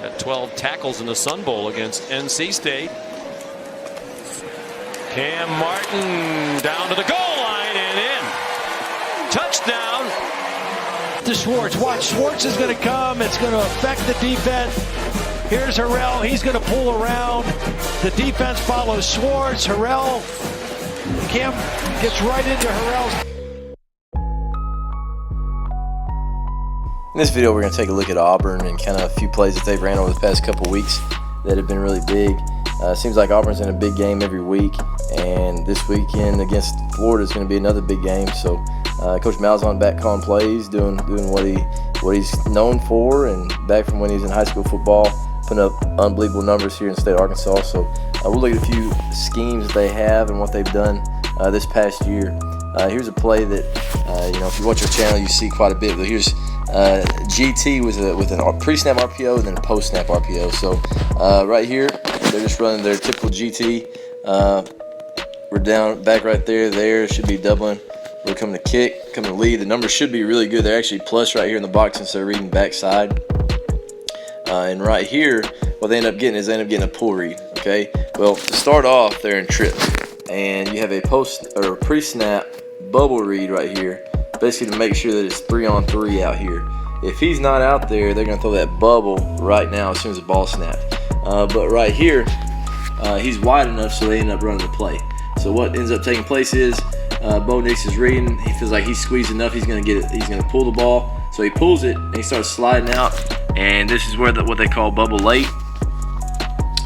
Had 12 tackles in the Sun Bowl against NC State. Cam Martin down to the goal line and in. Touchdown. To Schwartz. Watch, Schwartz is going to come. It's going to affect the defense. Here's Harrell. He's going to pull around. The defense follows Schwartz. Harrell. Cam gets right into Harrell's. In this video, we're going to take a look at Auburn and kind of a few plays that they've ran over the past couple weeks that have been really big. Seems like Auburn's in a big game every week, and this weekend against Florida is going to be another big game. So Coach Malzahn back calling plays, doing what he's known for, and back from when he was in high school football, putting up unbelievable numbers here in the state of Arkansas. So we'll look at a few schemes that they have and what they've done this past year. Here's a play that if you watch our channel, you see quite a bit. But here's GT with a pre-snap RPO and then a post-snap RPO. So right here, they're just running their typical GT. We're down back right there. There should be doubling. We're coming to kick, coming to lead. The numbers should be really good. They're actually plus right here in the box since they're reading backside. And right here, what they end up getting is they end up getting a pull read. Okay. Well, to start off, they're in trip, and you have a post or pre-snap bubble read right here, basically to make sure that it's 3-on-3 out here. If he's not out there, they're going to throw that bubble right now as soon as the ball snapped. But right here, he's wide enough, so they end up running the play. So what ends up taking place is Bo Nix is reading. He feels like he's squeezed enough. He's going to get it. He's going to pull the ball. So he pulls it and he starts sliding out. And this is where what they call bubble late.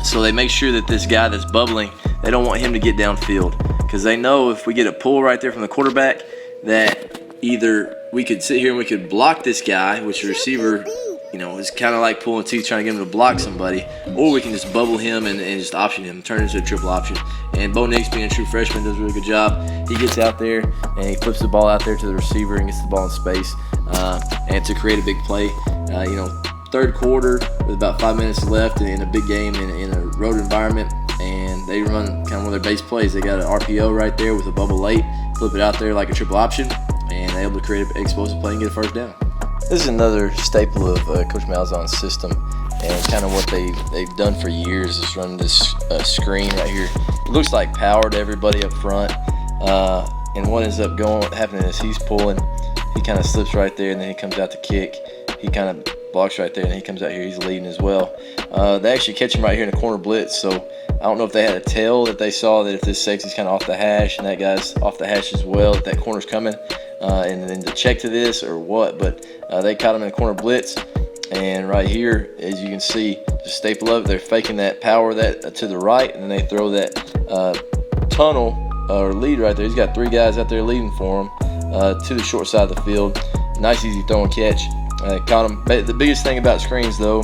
So they make sure that this guy that's bubbling, they don't want him to get downfield, because they know if we get a pull right there from the quarterback, that either we could sit here and we could block this guy, which the receiver, is kind of like pulling teeth trying to get him to block somebody, or we can just bubble him and just option him, turn it into a triple option. And Bo Nix, being a true freshman, does a really good job. He gets out there and he flips the ball out there to the receiver and gets the ball in space, and to create a big play. Third quarter with about 5 minutes left in a big game in a road environment, and they run kind of one of their base plays. They got an RPO right there with a bubble late, flip it out there like a triple option, and they're able to create an explosive play and get a first down. This is another staple of Coach Malzahn's system, and kind of what they've done for years is run this screen right here. It looks like power to everybody up front, and what ends up happening is he's pulling, he kind of slips right there, and then he comes out to kick. He kind of blocks right there, and he comes out here. He's leading as well. They actually catch him right here in the corner blitz, so I don't know if they had a tell that they saw that if this safety's kind of off the hash and that guy's off the hash as well, that corner's coming, and then to check to this or what, but they caught him in the corner blitz. And right here, as you can see, just staple up, they're faking that power that to the right, and then they throw that tunnel or lead right there. He's got 3 guys out there leading for him to the short side of the field. Nice, easy throw and catch. Caught him. The biggest thing about screens, though,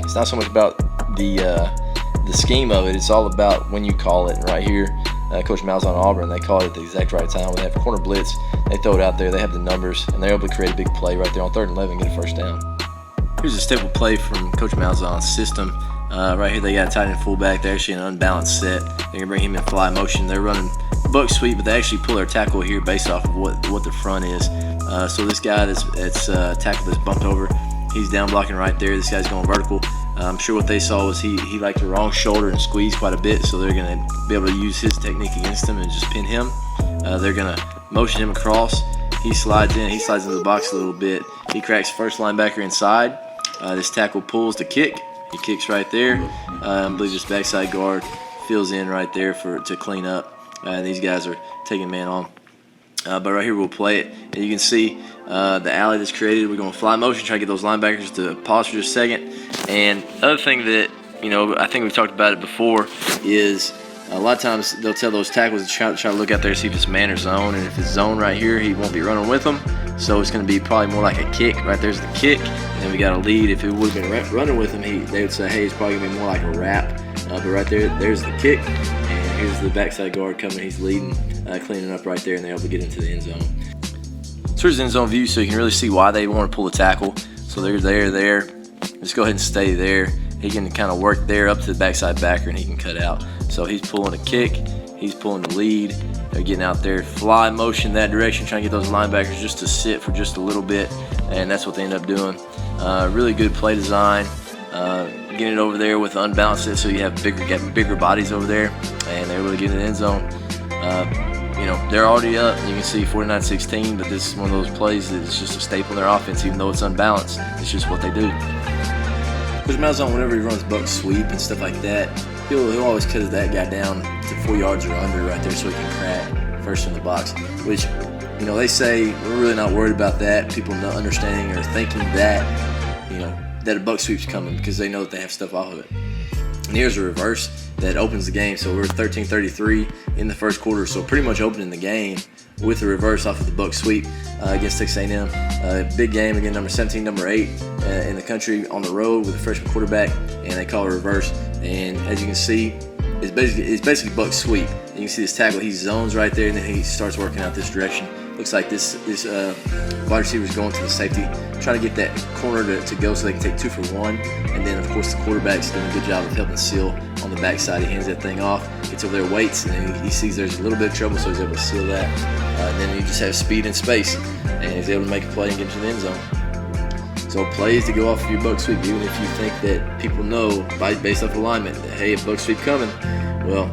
it's not so much about the scheme of it. It's all about when you call it. And right here, Coach Malzahn Auburn, they call it at the exact right time. When they have a corner blitz, they throw it out there. They have the numbers, and they're able to create a big play right there on 3rd and 11 and get a first down. Here's a staple play from Coach Malzahn's system. Right here, they got a tight end fullback. They're actually an unbalanced set. They're going to bring him in fly motion. They're running buck sweep, but they actually pull their tackle here based off of what the front is. So this guy that's tackle that's bumped over, he's down blocking right there. This guy's going vertical. I'm sure what they saw was he liked the wrong shoulder and squeezed quite a bit, so they're going to be able to use his technique against him and just pin him. They're going to motion him across. He slides in. He slides into the box a little bit. He cracks first linebacker inside. This tackle pulls to kick. He kicks right there. I believe this backside guard fills in right there to clean up. These guys are taking man on. But right here we'll play it, and you can see the alley that's created. We're going to fly motion, try to get those linebackers to pause for just a second. And other thing that I think we've talked about it before is a lot of times they'll tell those tackles to try to look out there and see if it's man or zone, and if it's zone right here, he won't be running with them. So it's going to be probably more like a kick. Right there's the kick, and then we got a lead. If it would have been running with him, they would say, hey, it's probably going to be more like a wrap. But right there's the kick, and here's the backside guard coming. He's leading, cleaning up right there, and they're able to get into the end zone. So here's the end zone view, so you can really see why they want to pull the tackle. So they're there. Just go ahead and stay there. He can kind of work there up to the backside backer, and he can cut out. So he's pulling a kick. He's pulling the lead. They're getting out there, fly motion that direction, trying to get those linebackers just to sit for just a little bit, and that's what they end up doing. Really good play design. getting it over there with Unbalanced, so you have bigger bodies over there, and they're able to get in the end zone. They're already up. You can see 49-16, but this is one of those plays that is just a staple in their offense, even though it's unbalanced. It's just what they do. Coach Malzahn, whenever he runs buck sweep and stuff like that, he'll always cut that guy down to 4 yards or under right there so he can crack first in the box, which, they say we're really not worried about that. People not understanding or thinking that, that a buck sweep's coming because they know that they have stuff off of it. And here's a reverse that opens the game. So we're 13-33 in the first quarter, so pretty much opening the game with a reverse off of the buck sweep against Texas A&M. Big game again, number 17, number 8 in the country on the road with a freshman quarterback, and they call a reverse. And as you can see, it's basically buck sweep. And you can see this tackle, he zones right there, and then he starts working out this direction. Looks like this wide receiver is going to the safety, trying to get that corner to go so they can take 2 for 1. And then, of course, the quarterback's doing a good job of helping seal on the backside. He hands that thing off, gets over there, waits, and then he sees there's a little bit of trouble, so he's able to seal that. And then he just has speed and space, and he's able to make a play and get into the end zone. So plays to go off of your buck sweep, even if you think that people know based off alignment that, hey, a buck sweep coming, well,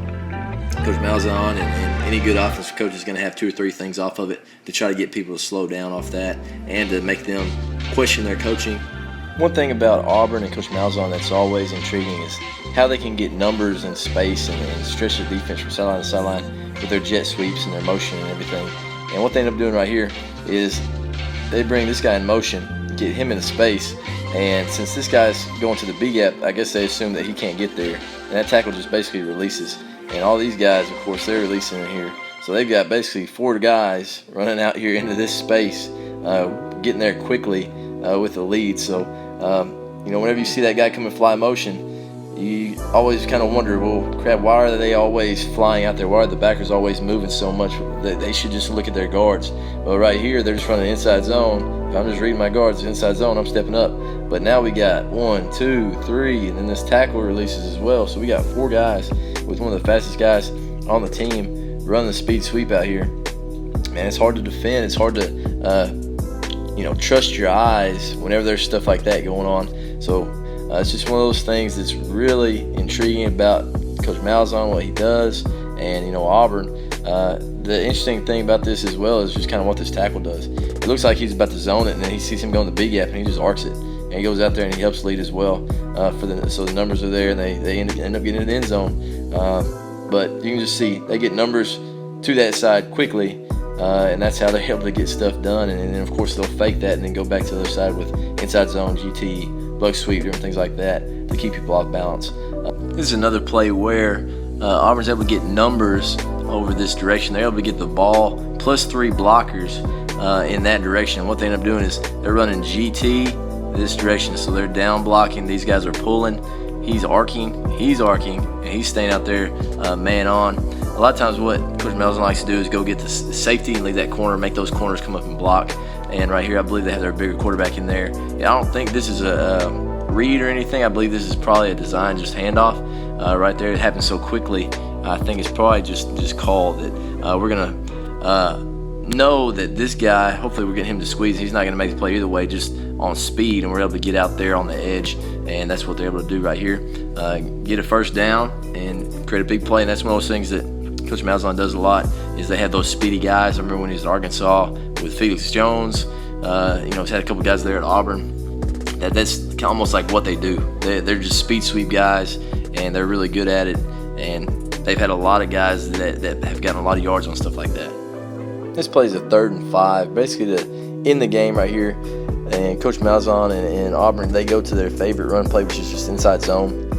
Coach Malzahn and any good offensive coach is going to have 2 or 3 things off of it to try to get people to slow down off that and to make them question their coaching. One thing about Auburn and Coach Malzahn that's always intriguing is how they can get numbers and space and stretch the defense from sideline to sideline with their jet sweeps and their motion and everything. And what they end up doing right here is they bring this guy in motion, get him into space, and since this guy's going to the B gap, I guess they assume that he can't get there, and that tackle just basically releases. And all these guys, of course, they're releasing in here. So they've got basically 4 guys running out here into this space, getting there quickly with the lead. So, whenever you see that guy come in fly motion, you always kind of wonder, well, crap, why are they always flying out there? Why are the backers always moving so much? They should just look at their guards. But right here, they're just running inside zone. If I'm just reading my guards, inside zone, I'm stepping up. But now we got 1, 2, 3, and then this tackle releases as well. So we got 4 guys with one of the fastest guys on the team running the speed sweep out here. Man, it's hard to defend. It's hard to, trust your eyes whenever there's stuff like that going on. So it's just one of those things that's really intriguing about Coach Malzahn, what he does, and, Auburn. The interesting thing about this as well is just kind of what this tackle does. It looks like he's about to zone it, and then he sees him go in the big gap, and he just arcs it. And he goes out there and he helps lead as well. So the numbers are there, and they end up getting in the end zone. But you can just see they get numbers to that side quickly, and that's how they're able to get stuff done. And then, of course, they'll fake that and then go back to the other side with inside zone, GT, buck sweep, different things like that to keep people off balance. This is another play where Auburn's able to get numbers over this direction. They're able to get the ball plus 3 blockers in that direction. What they end up doing is they're running GT this direction, so they're down blocking. These guys are pulling. He's arcing, and he's staying out there man on. A lot of times what Coach Malzahn likes to do is go get the safety and leave that corner, make those corners come up and block. And right here, I believe they have their bigger quarterback in there. I don't think this is a read or anything. I believe this is probably a design, just handoff right there. It happened so quickly. I think it's probably just called that we're going to know that this guy, hopefully we're getting him to squeeze. He's not going to make the play either way, just on speed, and we're able to get out there on the edge, and that's what they're able to do right here. Get a first down and create a big play, and that's one of those things that Coach Malzahn does a lot, is they have those speedy guys. I remember when he was in Arkansas with Felix Jones. He's had a couple guys there at Auburn. That's almost like what they do. They're just speed sweep guys, and they're really good at it, and they've had a lot of guys that have gotten a lot of yards on stuff like that. This play is a 3rd and 5, basically to end the game right here. And Coach Malzahn and Auburn, they go to their favorite run play, which is just inside zone.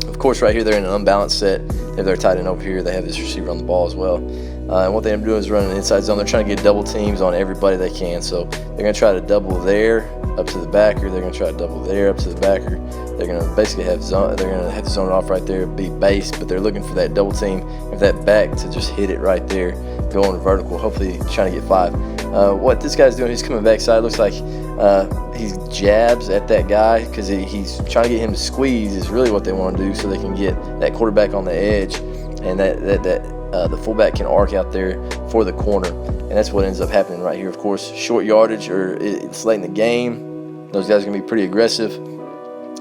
Of course, right here, they're in an unbalanced set. They have their tight end over here. They have this receiver on the ball as well. And what they end up doing is running an inside zone. They're trying to get double teams on everybody they can. So they're going to try to double there up to the backer. They're going to try to double there up to the backer. They're going to basically have zone. They're going to have to zone it off right there, be base, but they're looking for that double team with that back to just hit it right there, going vertical. Hopefully, trying to get 5. What this guy's doing, he's coming backside. Looks like he jabs at that guy because he's trying to get him to squeeze. Is really what they want to do, so they can get that quarterback on the edge, and that the fullback can arc out there for the corner. And that's what ends up happening right here. Of course, short yardage, or it's late in the game. Those guys are going to be pretty aggressive.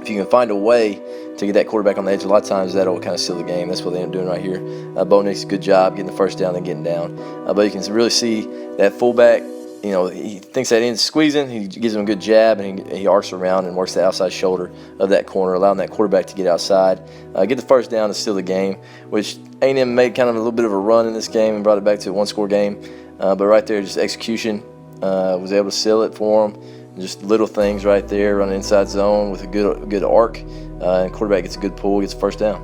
if you can find a way to get that quarterback on the edge, a lot of times that'll kind of seal the game. That's what they end up doing right here. Bo Nix, good job getting the first down and getting down. But you can really see that fullback, you know, he thinks that end's squeezing. He gives him a good jab, and he arcs around and works the outside shoulder of that corner, allowing that quarterback to get outside, get the first down and steal the game, which A&M made kind of a little bit of a run in this game and brought it back to a one-score game. But right there, just execution, was able to seal it for him. Just little things right there, running inside zone with a good arc, and quarterback gets a good pull, gets a first down.